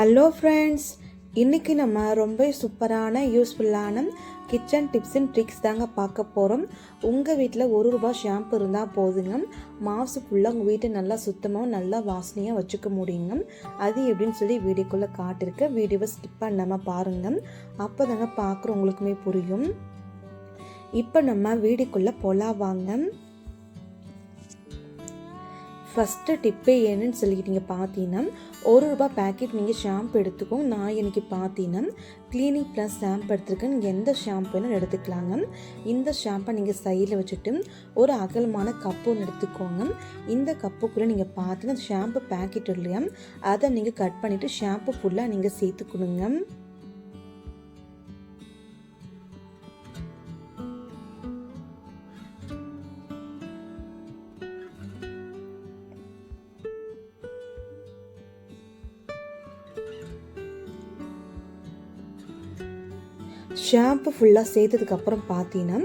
Hello friends, இன்றைக்கி நம்ம ரொம்ப சூப்பரான யூஸ்ஃபுல்லான கிச்சன் டிப்ஸ் அண்ட் ட்ரிக்ஸ் தாங்க பார்க்க போகிறோம். உங்கள் வீட்டில் ₹1 ஷாம்பு இருந்தால் போதுங்க, மாதம் ஃபுல்லாக உங்கள் வீட்டை நல்லா சுத்தமாக நல்லா வாசனையாக வச்சுக்க முடியுங்க. அது எப்படின்னு சொல்லி வீடியோக்குள்ளே காட்டிருக்க வீடியோவை ஸ்கிப் பண்ணாமல் பாருங்கள். அப்போ தாங்க பார்க்குற உங்களுக்குமே புரியும். இப்போ நம்ம வீடியோக்குள்ளே போலாம் வாங்க. ஃபஸ்ட்டு டிப்பே என்னன்னு சொல்லிக்கிட்டீங்க பார்த்தீங்கன்னா, ₹1 பேக்கெட் நீங்கள் ஷாம்பு எடுத்துக்கோங்க. நான் இன்றைக்கி பார்த்தீங்கன்னா க்ளீனிக் ப்ளஸ் ஷாம்பு எடுத்துருக்கேன். நீங்கள் எந்த ஷாம்பு வேணும் எடுத்துக்கலாங்க. இந்த ஷாம்பை நீங்கள் சைடில் வச்சுட்டு ஒரு அகலமான கப்பு ஒன்று எடுத்துக்கோங்க. இந்த கப்புக்குள்ளே நீங்கள் பார்த்தீங்கன்னா ஷாம்பு பேக்கெட் இல்லையா, அதை நீங்கள் கட் பண்ணிவிட்டு ஷாம்பு ஃபுல்லாக நீங்கள் சேர்த்துக்கணுங்க. ஷாம்பு ஃபுல்லாக சேர்த்ததுக்கப்புறம் பார்த்தீங்கன்னா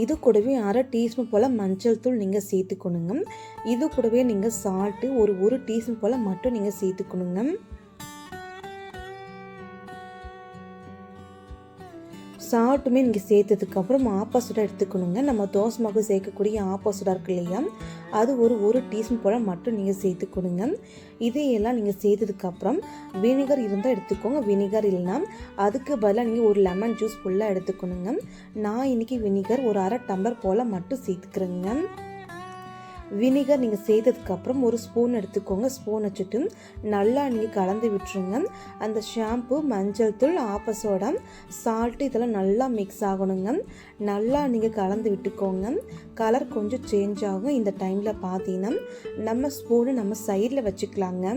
இது கூடவே அரை டீஸ்பூன் போல் மஞ்சள் தூள் நீங்கள் சேர்த்துக்கணுங்க. இது கூடவே நீங்கள் சால்ட்டு ஒரு டீஸ்பூன் போல் மட்டும் நீங்கள் சேர்த்துக்கணுங்க. சால்ட்டுமே நீங்கள் சேர்த்ததுக்கப்புறம் ஆப்போசிட்டாக எடுத்துக்கணுங்க. நம்ம தோசை மாவு சேர்க்கக்கூடிய ஆப்போசிட்டாக இருக்கு இல்லையா, அது ஒரு டீஸ்பூன் போல் மட்டும் நீங்கள் சேர்த்துக்கணுங்க. இதையெல்லாம் நீங்கள் சேர்த்ததுக்கப்புறம் வினிகர் இருந்தால் எடுத்துக்கோங்க. வினிகர் இல்லைனா அதுக்கு பதிலாக நீங்கள் ஒரு லெமன் ஜூஸ் ஃபுல்லாக எடுத்துக்கணுங்க. நான் இன்றைக்கி வினிகர் ஒரு அரை டம்ளர் போல் மட்டும் சேர்த்துக்கிறேங்க. வினிகர் நீங்கள் சேர்த்ததுக்கப்புறம் ஒரு ஸ்பூன் எடுத்துக்கோங்க. ஸ்பூன் வச்சுட்டு நல்லா நீங்கள் கலந்து விட்டுருங்க. அந்த ஷாம்பு, மஞ்சள் தூள், ஆப்ப சோடா, சால்ட்டு இதெல்லாம் நல்லா மிக்ஸ் ஆகணுங்க. நல்லா நீங்கள் கலந்து விட்டுக்கோங்க. கலர் கொஞ்சம் சேஞ்ச் ஆகும். இந்த டைமில் பார்த்தீங்கன்னா நம்ம ஸ்பூனு நம்ம சைடில் வச்சுக்கலாங்க.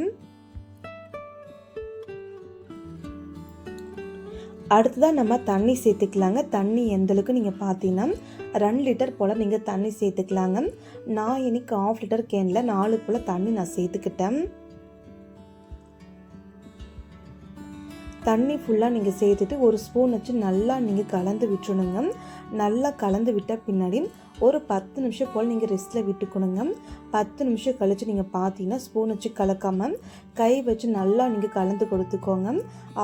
அடுத்ததாக நம்ம தண்ணி சேர்த்துக்கலாங்க. தண்ணி எந்தளவுக்கு நீங்கள் பார்த்தீங்கன்னா 2 லிட்டர் போல் நீங்கள் தண்ணி சேர்த்துக்கலாங்க. நான் இன்னைக்கு 1/2 லிட்டர் கேனில் 4 போல் தண்ணி நான் சேர்த்துக்கிட்டேன். தண்ணி ஃபுல்லாக நீங்கள் சேர்த்துட்டு ஒரு ஸ்பூன் வச்சு நல்லா நீங்கள் கலந்து விட்டுணுங்க. நல்லா கலந்து விட்ட பின்னாடி ஒரு 10 நிமிஷம் போல் நீங்கள் ரெஸ்ட்டில் விட்டுக்கணுங்க. 10 நிமிஷம் கழித்து நீங்கள் பார்த்தீங்கன்னா ஸ்பூன் வச்சு கலக்காமல் கை வச்சு நல்லா நீங்கள் கலந்து கொடுத்துக்கோங்க.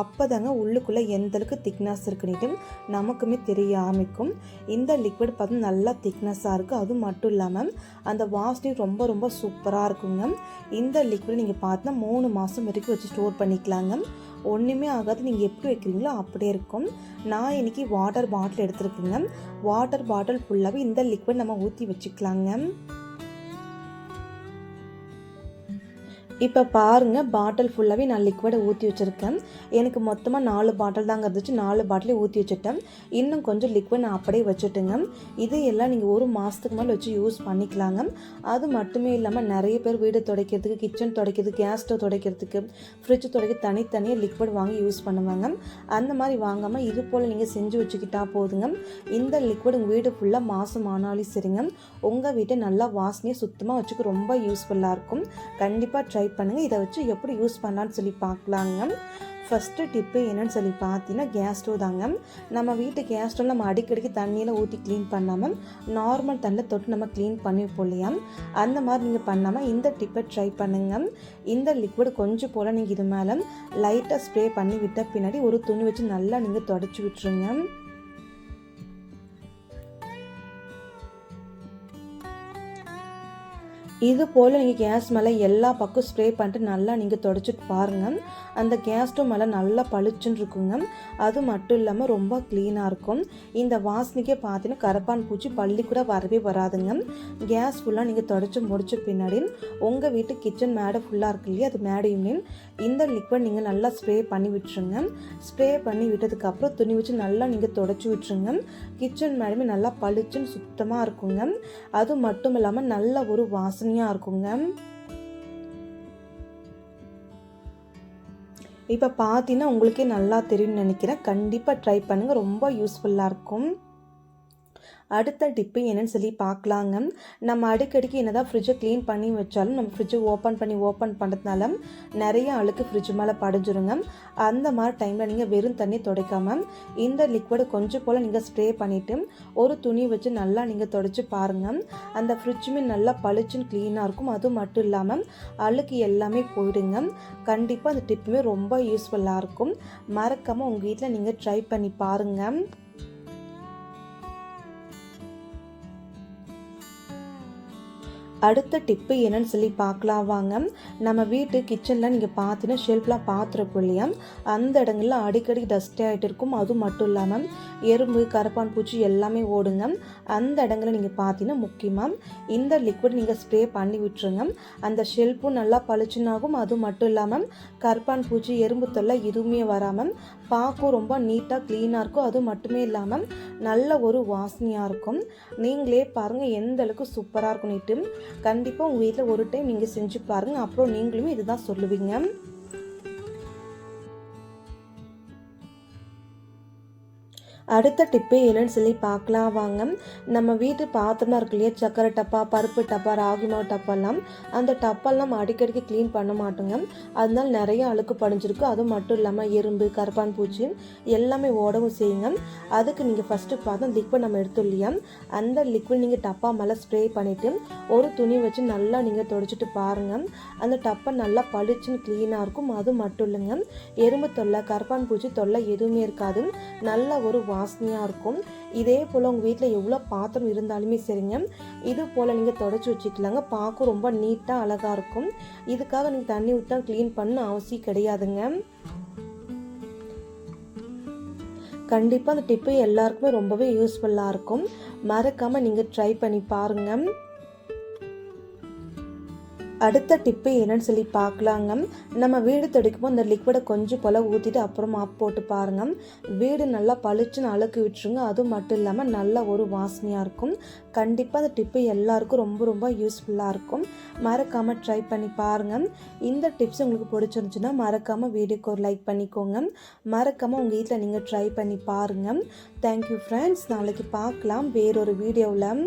அப்போ தாங்க உள்ளுக்குள்ளே எந்தளவுக்கு திக்னஸ் இருக்குன்னுட்டு நமக்குமே தெரிய ஆரம்பிக்கும். இந்த லிக்விட் பார்த்து நல்லா திக்னஸாக இருக்குது. அதுவும் மட்டும் இல்லாமல் அந்த வாசனையும் ரொம்ப ரொம்ப சூப்பராக இருக்குங்க. இந்த லிக்விட் நீங்கள் பார்த்தீங்கன்னா 3 மாதம் வரைக்கும் வச்சு ஸ்டோர் பண்ணிக்கலாங்க. ஒன்றுமே ஆகாது. நீங்கள் எப்படி வைக்கிறீங்களோ அப்படியே இருக்கும். நான் இன்றைக்கி வாட்டர் பாட்டில் எடுத்துருக்குங்க. வாட்டர் பாட்டில் ஃபுல்லாகவே இந்த லிக்விட் நம்ம ஊற்றி வச்சுக்கலாங்க. இப்போ பாருங்கள், பாட்டில் ஃபுல்லாகவே நான் லிக்விடை ஊற்றி வச்சுருக்கேன். எனக்கு மொத்தமாக 4 பாட்டில் தாங்க இருந்துச்சு. 4 பாட்டிலே ஊற்றி வச்சுட்டேன். இன்னும் கொஞ்சம் லிக்விட் நான் அப்படியே வச்சுட்டுங்க. இது எல்லாம் நீங்கள் 1 மாதத்துக்கு மேலே வச்சு யூஸ் பண்ணிக்கலாங்க. அது மட்டுமே இல்லாமல் நிறைய பேர் வீடு துடைக்கிறதுக்கு, கிச்சன் துடைக்கிறதுக்கு, கேஸ் ஸ்டவ் துடைக்கிறதுக்கு, ஃப்ரிட்ஜ் துடைக்க தனித்தனியாக லிக்விட் வாங்கி யூஸ் பண்ணுவாங்க. அந்த மாதிரி வாங்காமல் இது போல் நீங்கள் செஞ்சு வச்சுக்கிட்டா போதுங்க. இந்த லிக்விட் உங்கள் வீடு ஃபுல்லாக மாதம் ஆனாலும் சரிங்க, உங்கள் வீட்டை நல்லா வாசனையாக சுத்தமாக வச்சுக்க ரொம்ப யூஸ்ஃபுல்லாக இருக்கும். கண்டிப்பாக ட்ரை பண்ணுங்கள். இதை வச்சு எப்படி யூஸ் பண்ணலான்னு சொல்லி பார்க்கலாங்க. ஃபஸ்ட்டு டிப்பு என்னன்னு சொல்லி பார்த்தீங்கன்னா கேஸ் ஸ்டவ் தாங்க. நம்ம வீட்டு கேஸ் ஸ்டவ் நம்ம அடிக்கடிக்கு தண்ணியில் ஊற்றி க்ளீன் பண்ணாமல் நார்மல் தண்ணியில் தொட்டு நம்ம க்ளீன் பண்ணிப்போம் இல்லையா, அந்த மாதிரி நீங்கள் பண்ணாமல் இந்த டிப்பை ட்ரை பண்ணுங்கள். இந்த லிக்விட் கொஞ்சம் போல் நீங்கள் இது மேலே லைட்டாக ஸ்ப்ரே பண்ணி விட்ட பின்னாடி ஒரு துணி வச்சு நல்லா நீங்கள் தொடச்சி விட்டுருங்க. இது போல் நீங்கள் கேஸ் மேலே எல்லா பக்கம் ஸ்ப்ரே பண்ணிட்டு நல்லா நீங்கள் தொடச்சிட்டு பாருங்கள். அந்த கேஸ் ஸ்டவ் மேலே நல்லா பளிச்சுன்னு இருக்குங்க. அது மட்டும் இல்லாமல் ரொம்ப க்ளீனாக இருக்கும். இந்த வாசனைக்கே பார்த்தீங்கன்னா கரப்பான் பூச்சி பள்ளி கூட வரவே வராதுங்க. கேஸ் ஃபுல்லாக நீங்கள் தொடச்சி முடிச்ச பின்னாடி உங்கள் வீட்டு கிச்சன் மேடை ஃபுல்லாக இருக்கு இல்லையா, அது மேடையுமே இந்த லிக்விட் நீங்கள் நல்லா ஸ்ப்ரே பண்ணி விட்டுருங்க. ஸ்ப்ரே பண்ணி விட்டதுக்கப்புறம் துணி வச்சு நல்லா நீங்கள் தொடச்சி விட்டுருங்க. கிச்சன் மேடையுமே நல்லா பளிச்சுன்னு சுத்தமாக இருக்குங்க. அது மட்டும் இல்லாமல் நல்ல ஒரு வாசனை இருக்குங்க. இப்போ பார்த்தீங்கன்னா உங்களுக்கே நல்லா தெரியும்னு நினைக்கிறேன். கண்டிப்பாக ட்ரை பண்ணுங்கள். ரொம்ப யூஸ்ஃபுல்லாக இருக்கும். அடுத்த டிப்பு என்னன்னு சொல்லி பார்க்கலாங்க. நம்ம அடிக்கடிக்கு என்னதான் ஃப்ரிட்ஜை க்ளீன் பண்ணி வச்சாலும் நம்ம ஃப்ரிட்ஜை ஓப்பன் பண்ணுறதுனால நிறைய அழுக்கு ஃப்ரிட்ஜ் மேலே படிஞ்சிருங்க. அந்த மாதிரி டைமில் நீங்கள் வெறும் தண்ணி துடைக்காமல் இந்த லிக்விடை கொஞ்சம் போல் நீங்கள் ஸ்ப்ரே பண்ணிவிட்டு ஒரு துணி வச்சு நல்லா நீங்கள் துடைச்சி பாருங்கள். அந்த ஃப்ரிட்ஜுமே நல்லா பளிச்சுன்னு க்ளீனாக இருக்கும். அதுவும் மட்டும் இல்லாமல் அழுக்கு எல்லாமே போயிடுங்க. கண்டிப்பாக அந்த டிப்புமே ரொம்ப யூஸ்ஃபுல்லாக இருக்கும். மறக்காமல் உங்கள் வீட்டில் நீங்கள் ட்ரை பண்ணி பாருங்கள். அடுத்த டிப்பு என்னன்னு சொல்லி பார்க்கலாம் வாங்க. நம்ம வீட்டு கிச்சனில் நீங்கள் பார்த்தீங்கன்னா ஷெல்ஃப்லாம் பார்த்துருப்போம் இல்லையா, அந்த இடங்கள்ல அடிக்கடி டஸ்ட் ஆகிட்டு இருக்கும். அதுவும் மட்டும் இல்லாமல் எறும்பு கரப்பான் பூச்சி எல்லாமே ஓடுங்க. அந்த இடங்களில் நீங்கள் பார்த்தீங்கன்னா முக்கியமாக இந்த லிக்விட் நீங்கள் ஸ்ப்ரே பண்ணி விட்டுருங்க. அந்த ஷெல்ஃபும் நல்லா பளிச்சுன்னாகும். அதுவும் மட்டும் இல்லாமல் கரப்பான் பூச்சி எறும்பு தொல்லை எதுவுமே வராமல் பார்க்கும் ரொம்ப நீட்டாக க்ளீனாக இருக்கும். அது மட்டுமே இல்லாமல் நல்ல ஒரு வாசனையாக இருக்கும். நீங்களே பாருங்கள் எந்த அளவுக்கு சூப்பராக இருக்கும். நீட்டு கண்டிப்பாக உங்கள் வீட்டில் ஒரு டைம் நீங்கள் செஞ்சு பாருங்கள். அப்புறம் நீங்களுமே இதுதான் சொல்லுவீங்க. அடுத்த டிப்பு என்னன்னு சொல்லி பார்க்கலாம் வாங்க. நம்ம வீட்டு பாத்திரமா இருக்கு இல்லையா, சக்கரை டப்பா, பருப்பு டப்பா, ராகி மாவு டப்பாலாம், அந்த டப்பாலாம் அடிக்கடிக்கு க்ளீன் பண்ண மாட்டோங்க. அதனால நிறைய அழுக்கு படிஞ்சிருக்கு. அதுவும் மட்டும் இல்லாமல் எறும்பு கரப்பான் பூச்சி எல்லாமே ஓடவும் செய்யுங்க. அதுக்கு நீங்கள் ஃபஸ்ட்டு பார்த்தா லிக்விட் நம்ம எடுத்தோம் இல்லையா, அந்த லிக்விட் நீங்கள் டப்பா மேலே ஸ்ப்ரே பண்ணிவிட்டு ஒரு துணி வச்சு நல்லா நீங்கள் துடைச்சிட்டு பாருங்கள். அந்த டப்பா நல்லா பளிச்சுன்னு க்ளீனாக இருக்கும். அது மட்டும் இல்லைங்க, எறும்பு தொல்லை கரப்பான் பூச்சி தொல்லை எதுவுமே இருக்காது. நல்ல ஒரு வாசனையாக இருக்கும். இதே போல் உங்கள் வீட்டில் எவ்வளோ பாத்திரம் இருந்தாலுமே சரிங்க, இது போல் நீங்கள் தொடச்சி வச்சுக்கலாங்க. பார்க்க ரொம்ப நீட்டாக அழகாக இருக்கும். இதுக்காக நீங்கள் தண்ணி ஊற்றி க்ளீன் பண்ண அவசியம் கிடையாதுங்க. கண்டிப்பாக அந்த டிப்பு எல்லாருக்குமே ரொம்பவே யூஸ்ஃபுல்லாக இருக்கும். மறக்காமல் நீங்கள் ட்ரை பண்ணி பாருங்கள். அடுத்த டிப்பு என்னன்னு சொல்லி பார்க்கலாங்க. நம்ம வீடு துடைக்கும்போது அந்த லிக்விடை கொஞ்சம் போல் ஊற்றிட்டு அப்புறம் மாப் போட்டு பாருங்கள். வீடு நல்லா பளிச்சுன்னு அழுக்கு விட்டுருங்க. அதுவும் மட்டும் இல்லாமல் நல்ல ஒரு வாசனையாக இருக்கும். கண்டிப்பாக அந்த டிப்பு எல்லாருக்கும் ரொம்ப ரொம்ப யூஸ்ஃபுல்லாக இருக்கும். மறக்காமல் ட்ரை பண்ணி பாருங்கள். இந்த டிப்ஸ் உங்களுக்கு பிடிச்சிருந்துச்சுன்னா மறக்காமல் வீடியோக்கு ஒரு லைக் பண்ணிக்கோங்க. மறக்காமல் உங்கள் வீட்டில் நீங்கள் ட்ரை பண்ணி பாருங்கள். Thank you friends. நாளைக்கு பார்க்கலாம் வேறொரு வீடியோவில்.